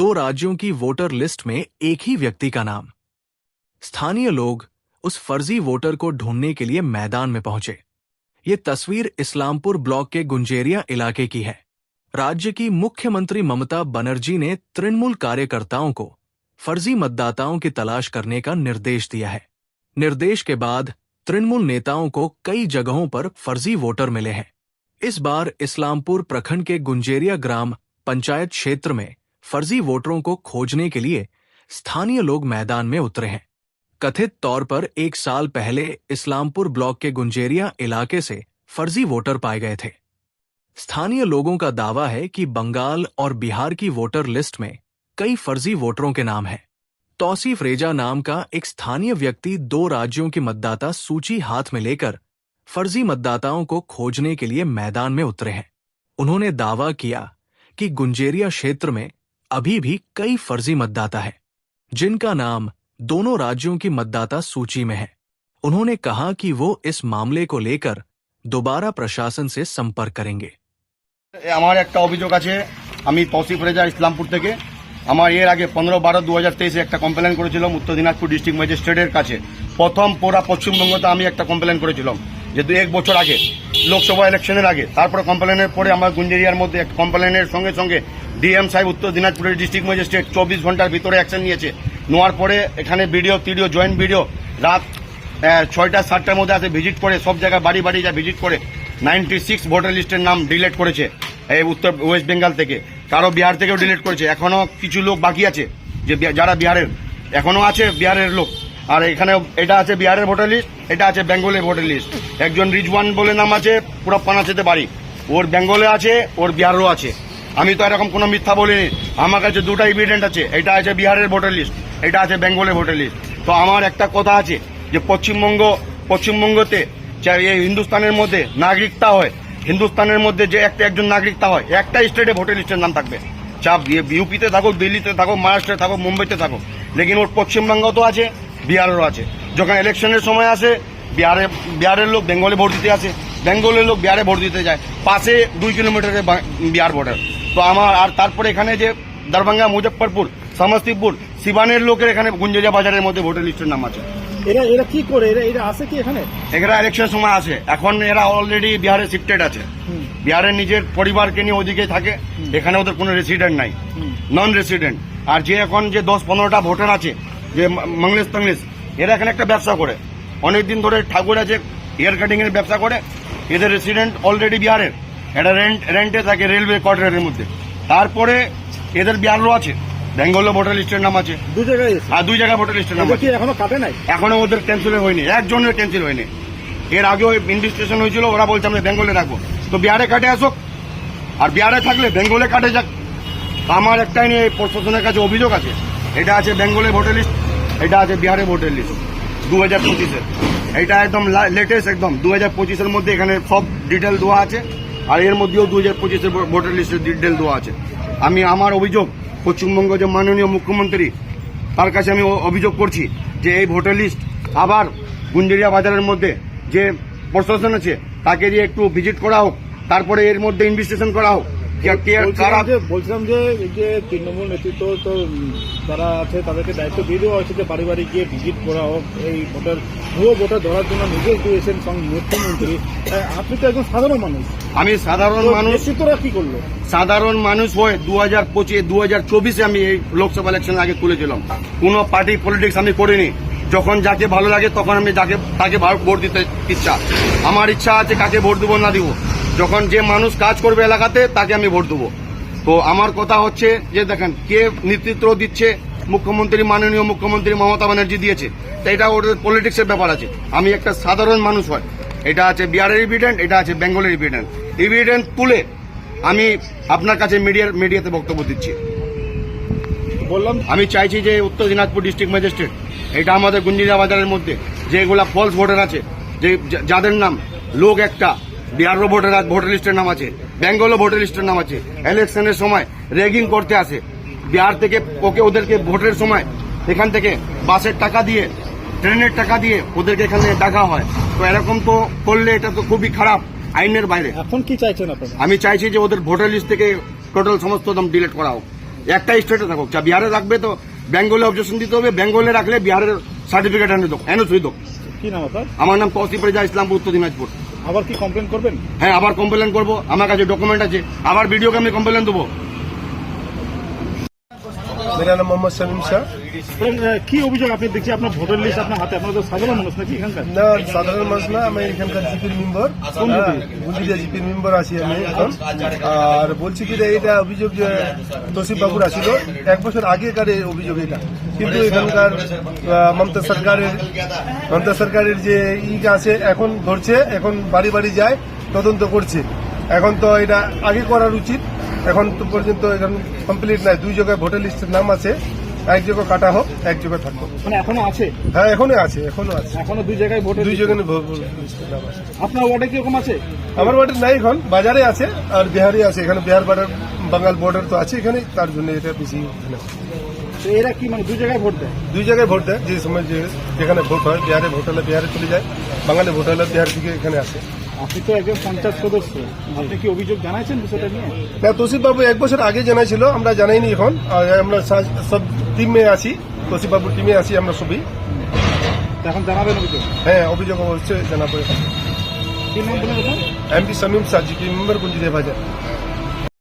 दो राज्यों की वोटर लिस्ट में एक ही व्यक्ति का नाम। स्थानीय लोग उस फर्जी वोटर को ढूंढने के लिए मैदान में पहुंचे। ये तस्वीर इस्लामपुर ब्लॉक के गुंजेरिया इलाके की है। राज्य की मुख्यमंत्री ममता बनर्जी ने तृणमूल कार्यकर्ताओं को फर्जी मतदाताओं की तलाश करने का निर्देश दिया है। निर्देश के बाद तृणमूल नेताओं को कई जगहों पर फर्जी वोटर मिले हैं। इस बार इस्लामपुर प्रखंड के गुंजेरिया ग्राम पंचायत क्षेत्र में फर्जी वोटरों को खोजने के लिए स्थानीय लोग मैदान में उतरे हैं। कथित तौर पर 1 साल पहले इस्लामपुर ब्लॉक के गुंजेरिया इलाके से फर्जी वोटर पाए गए थे। स्थानीय लोगों का दावा है कि बंगाल और बिहार की वोटर लिस्ट में कई फर्जी वोटरों के नाम हैं। तौसीफ रेजा नाम का एक स्थानीय व्यक्ति 2 राज्यों की मतदाता सूची हाथ में लेकर फर्जी मतदाताओं को खोजने के लिए मैदान में उतरे हैं। उन्होंने दावा किया कि गुंजेरिया क्षेत्र में अभी भी कई फर्जी मतदाता हैं, जिनका नाम दोनों राज्यों की मतदाता सूची में है। उन्होंने कहा कि वो इस मामले को लेकर दोबारा प्रशासन से संपर्क करेंगे। আমার একটা অভিযোগ আছে। আমি তৌসিফ রেজা ইসলামপুর থেকে আমার এর আগে 15/12/2023 একটা কমপ্লেন করেছিলাম উত্তর দিনাজপুর ডিস্ট্রিক্ট ম্যাজিস্ট্রেটের কাছে। প্রথম পুরা পশ্চিমবঙ্গতে আমি একটা কমপ্লেন করেছিলাম যেহেতু 1 বছর আগে লোকসভা ইলেকশনের আগে। তারপরে কমপ্লেনের পরে আমার গুঞ্জেরিয়ার মধ্যে একটা কমপ্লেনের সঙ্গে সঙ্গে ডিএম সাহেব উত্তর দিনাজপুরের ডিস্ট্রিক্ট ম্যাজিস্ট্রেট 24 ঘন্টার ভিতরে অ্যাকশন নিয়েছে। নেওয়ার পরে এখানে ভিডিও জয়েন্ট ভিডিও রাত 6টা 7টার মধ্যে আসে ভিজিট করে সব জায়গায় বাড়ি বাড়ি যা ভিজিট করে 96 ভোটার লিস্টের নাম ডিলিট করেছে এই উত্তর ওয়েস্ট বেঙ্গল থেকে। কারো বিহার থেকেও ডিলিট করেছে। এখনো কিছু লোক বাকি আছে যে যারা বিহারের এখনো আছে বিহারের লোক। আর এখানে এটা আছে বিহারের ভোটার লিস্ট, এটা আছে বেঙ্গলের ভোটার লিস্ট। একজন রিজওয়ান বলে নাম আছে, পুরো পানাচেতে বাড়ি, ওর বেঙ্গলে আছে ওর বিহারও আছে। আমি তো এরকম কোনো মিথ্যা বলিনি। আমার কাছে 2টা এভিডেন্ট আছে, এটা আছে বিহারের ভোটার লিস্ট, এটা আছে বেঙ্গলের ভোটার লিস্ট। তো আমার একটা কথা আছে যে পশ্চিমবঙ্গতে এই হিন্দুস্তানের মধ্যে নাগরিকতা হয়, হিন্দুস্তানের মধ্যে যে একজন নাগরিকতা হয় একটা স্টেটে ভোটার লিস্টের নাম থাকবে। চাপ ইউপিতে থাকুক, দিল্লিতে থাকুক, মহারাষ্ট্রে থাকুক, মুম্বাইতে থাকুক, লেকিন ওর পশ্চিমবঙ্গ তো আছে, বিহারেরও আছে। যখন ইলেকশনের সময় আসে বিহারের লোক বেঙ্গলে ভোট দিতে আসে, বেঙ্গলের লোক বিহারে ভোট দিতে যায়। পাশে 2 কিলোমিটারে বিহার বর্ডার। তো আমার আর তারপরে এখানে যে দরভঙ্গা, মুজফ্ফরপুর, সমস্তিপুর, সিবানের লোকের এখানে গুঞ্জেরিয়া বাজারের মধ্যে ভোটার লিস্টের নাম আছে। এরা কি করে? এরা আসে কি এখানে? এরা ইলেকশনের সময় আসে। এখন এরা অলরেডি বিহারে শিফটেড আছে। বিহারের নিজের পরিবারকে নিয়ে ওদিকে থাকে। এখানে ওদের কোনো রেসিডেন্ট নাই, নন রেসিডেন্ট। আর যে এখন যে 10-15টা ভোটার আছে যে মংলেশ তংলেশ, এরা এখানে একটা ব্যবসা করে অনেকদিন ধরে। ঠাকুর আছে, হেয়ার কাটিং এর ব্যবসা করে। এদের রেসিডেন্ট অলরেডি বিহারের, এটা রেন্টে থাকে রেলওয়ে কোয়ার্টারের মধ্যে। তারপরে এদের বিহারও আছে, বেঙ্গলে ভোটার লিস্টের নাম আছে 2 জায়গায়। আর 2 জায়গায় ভোটার লিস্টের নাম আছে। এখনো কাটে নাই? এখনো ওদের ক্যান্সেল হয়নি, একজনের ক্যান্সেল হয়নি। এর আগেও ইনভেস্টিগেশন হয়েছিল, ওরা বলছে আমরা বেঙ্গলে রাখবো। তো বিহারে কাটে আসুক, আর বিহারে থাকলে বেঙ্গলে কাটে যাক। আমার একটাই নিয়ে প্রশাসনের কাছে অভিযোগ আছে। এটা আছে বেঙ্গলের ভোটার লিস্ট, এটা আছে বিহারের ভোটার লিস্ট 2025-এর। এটা একদম লেটেস্ট, একদম 2025-এর মধ্যে এখানে সব ডিটেল দেওয়া আছে। আর এর মধ্যেও 2025-এর ভোটার লিস্টের ডিটেল দেওয়া আছে। আমি আমার অভিযোগ পশ্চিমবঙ্গ যে মাননীয় মুখ্যমন্ত্রী, তার কাছে আমি অভিযোগ করছি যে এই ভোটার লিস্ট আবার গুঞ্জেরিয়া বাজারের মধ্যে যে প্রশাসন আছে তাকে দিয়ে একটু ভিজিট করা হোক, তারপরে এর মধ্যে ইনভেস্টিগেশন করা হোক। বলছিলাম যে এই যে তৃণমূল নেতৃত্ব তো যারা আছে তাদেরকে দায়িত্ব দিয়ে দেওয়া হয়েছে যে বাড়ি বাড়ি গিয়ে ভিজিট করা হোক, এই ভুয়ো ভোটার ধরার জন্য নির্দেশ দিয়েছেন মুখ্যমন্ত্রী। আপনি তো একজন সাধারণ মানুষ। আমি সাধারণ মানুষ। নেতৃত্বরা কি করলো? সাধারণ মানুষ হয়ে 2024-এ আমি এই লোকসভা ইলেকশনের আগে তুলেছিলাম। কোনো পার্টি পলিটিক্স আমি করিনি। যখন যাকে ভালো লাগে তখন আমি তাকে ভোট দিতে ইচ্ছা। আমার ইচ্ছা আছে কাকে ভোট দেবো না দিব। যখন যে মানুষ কাজ করবে এলাকাতে তাকে আমি ভোট দেবো। তো আমার কথা হচ্ছে যে দেখেন কে নেতৃত্ব দিচ্ছে, মুখ্যমন্ত্রী মাননীয় মুখ্যমন্ত্রী মমতা ব্যানার্জি দিয়েছে। তো এটা ওদের পলিটিক্সের ব্যাপার আছে। আমি একটা সাধারণ মানুষ হয়। এটা আছে বিহারের এভিডেন্ট, এটা আছে বেঙ্গলের এভিডেন্ট তুলে আমি আপনার কাছে মিডিয়াতে বক্তব্য দিচ্ছি। বললাম আমি চাইছি যে উত্তর দিনাজপুর ডিস্ট্রিক্ট ম্যাজিস্ট্রেট, এটা আমাদের গুঞ্জেরিয়া বাজারের মধ্যে যেগুলা ফলস ভোটার আছে, যে যাদের নাম লোক একটা বিহারও ভোটার লিস্টের নাম আছে, বেঙ্গলও ভোটার লিস্টের নাম আছে, ইলেকশনের সময় রেগিং করতে আসে বিহার থেকে, ওদেরকে ভোটের সময় এখান থেকে বাসের টাকা দিয়ে, ট্রেনের টাকা দিয়ে ওদেরকে এখানে ডাকা হয়। তো এরকম তো করলে এটা তো খুবই খারাপ, আইনের বাইরে। এখন কি চাইছেন আপনারা? আমি চাইছি যে ওদের ভোটার লিস্ট থেকে টোটাল সমস্ত ডিলিট করা হোক। একটা স্টেটে থাকুক, যা বিহারে রাখবে তো বেঙ্গলে অবজেকশন দিতে হবে, বেঙ্গলে রাখলে বিহারের সার্টিফিকেট এনে দেবো, এনে ছুঁই দেবো। কি নাম আপনার? আমার নাম তৌসিফ রেজা, ইসলামপুর, উত্তর দিনাজপুর। আবার কি কমপ্লেন করবেন? হ্যাঁ, আবার কমপ্লেন করবো, আমার কাছে ডকুমেন্ট আছে, আবার ভিডিওকে আমি কমপ্লেন দেবো। मेरा नाम मोहम्मद शमीम शाह। কি অভিযোগ আপনি দেখছি আপনার ভোটার লিস্ট আপনার হাতে, আপনার তো সাধারণ মানুষ নাকি এখানকার? না সাধারণ মানুষ না, আমি এখানকার জিপির মেম্বার, গুন্ডিয়া জিপির মেম্বার আছি আমি এখন। আর বলছি কি যে এটা অভিযোগ যে তৌসিফ বাবুর আসছিল 1 বছর আগেকার এই অভিযোগ এটা, কিন্তু এখানকার মমতা সরকারের যে আছে এখন ধরছে, এখন বাড়ি বাড়ি যায় তদন্ত করছে। এখন তো এটা আগে করার উচিত, এখন তো পর্যন্ত এখন কমপ্লিট নাই। 2 জায়গায় ভোটার লিস্টের নাম আছে, এক জায়গায় কাটা হোক, এক জায়গায় থাকবো। মানে এখনো আছে? হ্যাঁ এখনো আছে, এখনো আছে, এখনো 2 জায়গায় ভোটার 2 জায়গায় লিস্টের নাম আছে। আপনার ওয়ার্ডে কিরকম আছে? আমার বাড়ি নাই, এখন বাজারে আছে আর বিহারে আছে। এখানে বিহার বর্ডার বাঙ্গাল বর্ডার তো আছে এখানে, তার জন্য এটা বেশি এখানে। তো এরা কি মানে 2 জায়গায় ভোট দেয়? 2 জায়গায় ভোট দেয়, যে সময় যেখানে ভোট হয়, বিহারে ভোট হলে বিহারে চলে যায়, বাঙালি ভোট হলে বিহার থেকে এখানে আসে। আপনি তো একজন পঞ্চায়েত সদস্য, আপনি কি অভিযোগ জানাইছেন বিষয়টা নিয়ে? না, তৌসিফ বাবু 1 বছর আগে জানাইছিল, আমরা জানাইনি এখন। আর আমরা সব টিমে আছি, তৌসিফ বাবুর টিমে আছি আমরা সবই। এখন জানাবেন অভিযোগ? হ্যাঁ, অভিযোগ অবশ্যই জানাবো। কি নাম বলে এমপি শমিম শাহ, জিপি মেম্বার, গুঞ্জিদে বাজার।